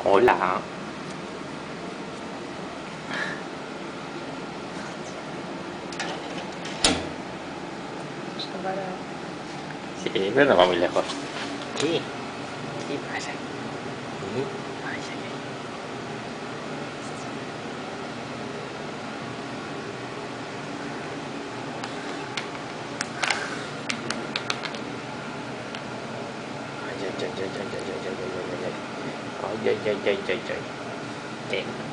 Hola. Sí, pero no va muy lejos. ¿Qué? ¿Qué pasa? ¿Qué pasa? Ay, ay, ay, ay, ay, ay, ay, ay, ay, ay, ay, ay, ay, ay, ay, ay. ¿Qué?